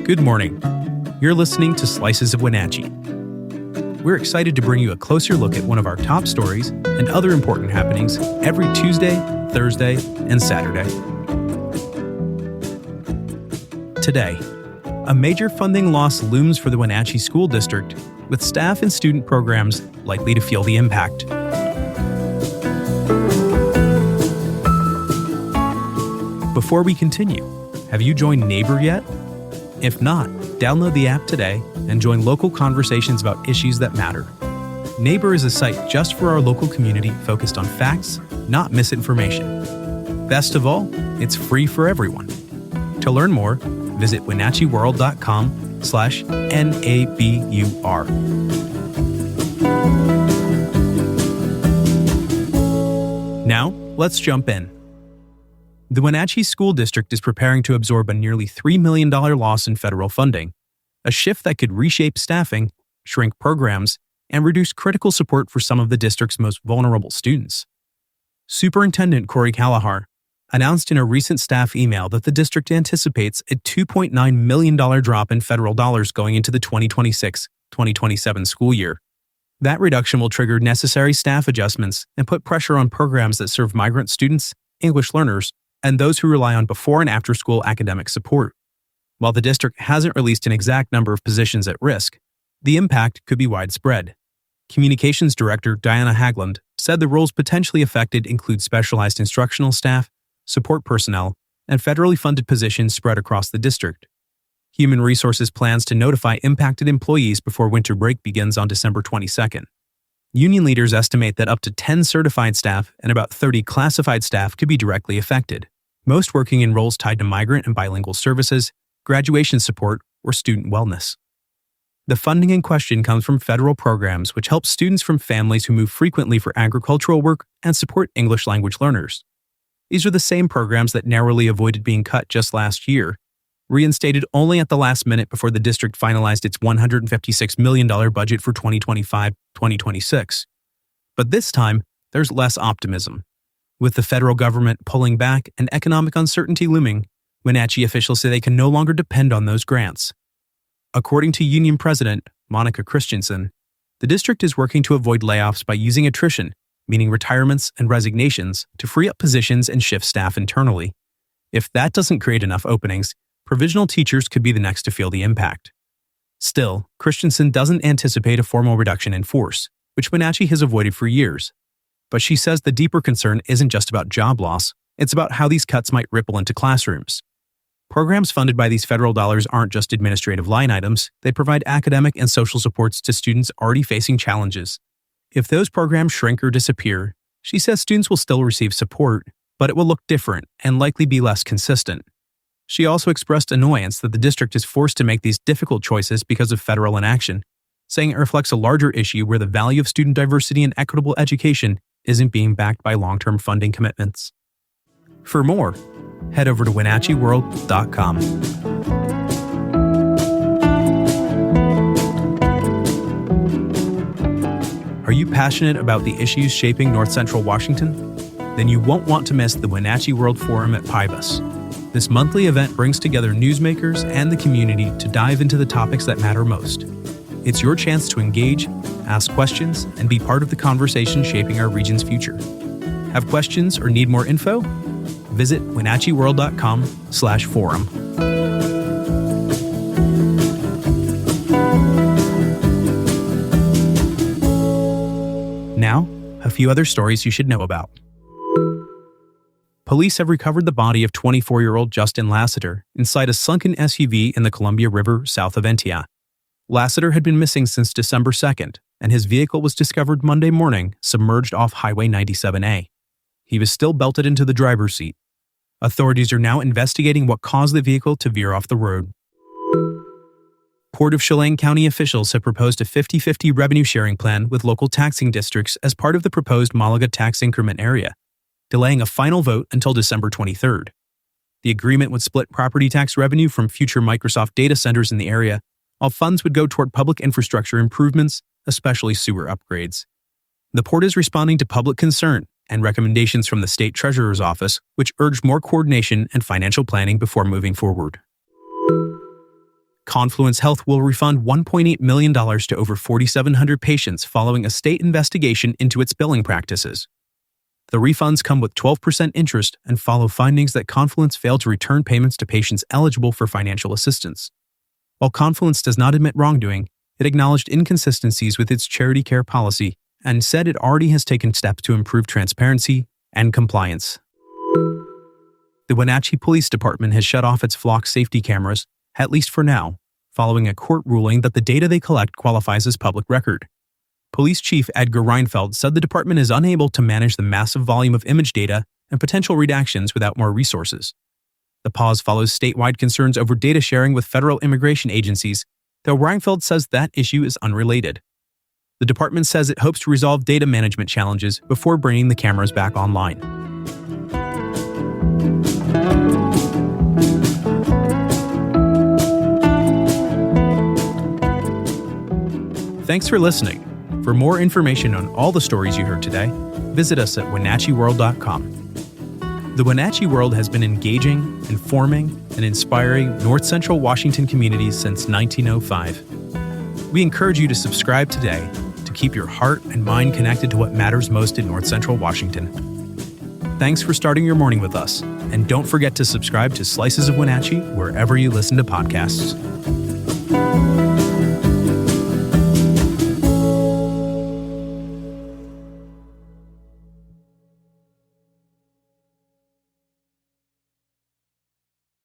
Good morning. You're listening to Slices of Wenatchee. We're excited to bring you a closer look at one of our top stories and other important happenings every Tuesday, Thursday, and Saturday. Today, a major funding loss looms for the Wenatchee School District, with staff and student programs likely to feel the impact. Before we continue, have you joined Neighbor yet? If not, download the app today and join local conversations about issues that matter. Neighbor is a site just for our local community focused on facts, not misinformation. Best of all, it's free for everyone. To learn more, visit wenatcheeworld.com/NABUR. Now, let's jump in. The Wenatchee School District is preparing to absorb a nearly $3 million loss in federal funding, a shift that could reshape staffing, shrink programs, and reduce critical support for some of the district's most vulnerable students. Superintendent Corey Callahar announced in a recent staff email that the district anticipates a $2.9 million drop in federal dollars going into the 2026-2027 school year. That reduction will trigger necessary staff adjustments and put pressure on programs that serve migrant students, English learners, and those who rely on before and after school academic support. While the district hasn't released an exact number of positions at risk, the impact could be widespread. Communications Director Diana Hagland said the roles potentially affected include specialized instructional staff, support personnel, and federally funded positions spread across the district. Human Resources plans to notify impacted employees before winter break begins on December 22nd. Union leaders estimate that up to 10 certified staff and about 30 classified staff could be directly affected, most working in roles tied to migrant and bilingual services, graduation support, or student wellness. The funding in question comes from federal programs which help students from families who move frequently for agricultural work and support English language learners. These are the same programs that narrowly avoided being cut just last year, reinstated only at the last minute before the district finalized its $156 million budget for 2025-2026. But this time, there's less optimism. With the federal government pulling back and economic uncertainty looming, Wenatchee officials say they can no longer depend on those grants. According to Union President Monica Christensen, the district is working to avoid layoffs by using attrition, meaning retirements and resignations, to free up positions and shift staff internally. If that doesn't create enough openings, provisional teachers could be the next to feel the impact. Still, Christensen doesn't anticipate a formal reduction in force, which Wenatchee has avoided for years. But she says the deeper concern isn't just about job loss, it's about how these cuts might ripple into classrooms. Programs funded by these federal dollars aren't just administrative line items, they provide academic and social supports to students already facing challenges. If those programs shrink or disappear, she says students will still receive support, but it will look different and likely be less consistent. She also expressed annoyance that the district is forced to make these difficult choices because of federal inaction, saying it reflects a larger issue where the value of student diversity and equitable education isn't being backed by long-term funding commitments. For more, head over to wenatcheeworld.com. Are you passionate about the issues shaping North Central Washington? Then you won't want to miss the Wenatchee World Forum at Pybus. This monthly event brings together newsmakers and the community to dive into the topics that matter most. It's your chance to engage, ask questions, and be part of the conversation shaping our region's future. Have questions or need more info? Visit wenatcheeworld.com/forum. Now, a few other stories you should know about. Police have recovered the body of 24-year-old Justin Lassiter inside a sunken SUV in the Columbia River south of Entia. Lassiter had been missing since December 2nd, and his vehicle was discovered Monday morning submerged off Highway 97A. He was still belted into the driver's seat. Authorities are now investigating what caused the vehicle to veer off the road. Port of Chelan County officials have proposed a 50-50 revenue-sharing plan with local taxing districts as part of the proposed Malaga tax increment area, delaying a final vote until December 23rd. The agreement would split property tax revenue from future Microsoft data centers in the area, while funds would go toward public infrastructure improvements, especially sewer upgrades. The port is responding to public concern and recommendations from the State Treasurer's Office, which urged more coordination and financial planning before moving forward. Confluence Health will refund $1.8 million to over 4,700 patients following a state investigation into its billing practices. The refunds come with 12% interest and follow findings that Confluence failed to return payments to patients eligible for financial assistance. While Confluence does not admit wrongdoing, it acknowledged inconsistencies with its charity care policy and said it already has taken steps to improve transparency and compliance. The Wenatchee Police Department has shut off its flock safety cameras, at least for now, following a court ruling that the data they collect qualifies as public record. Police Chief Edgar Reinfeld said the department is unable to manage the massive volume of image data and potential redactions without more resources. The pause follows statewide concerns over data sharing with federal immigration agencies, though Reinfeld says that issue is unrelated. The department says it hopes to resolve data management challenges before bringing the cameras back online. Thanks for listening. For more information on all the stories you heard today, visit us at WenatcheeWorld.com. The Wenatchee World has been engaging, informing, and inspiring North Central Washington communities since 1905. We encourage you to subscribe today to keep your heart and mind connected to what matters most in North Central Washington. Thanks for starting your morning with us, and don't forget to subscribe to Slices of Wenatchee wherever you listen to podcasts.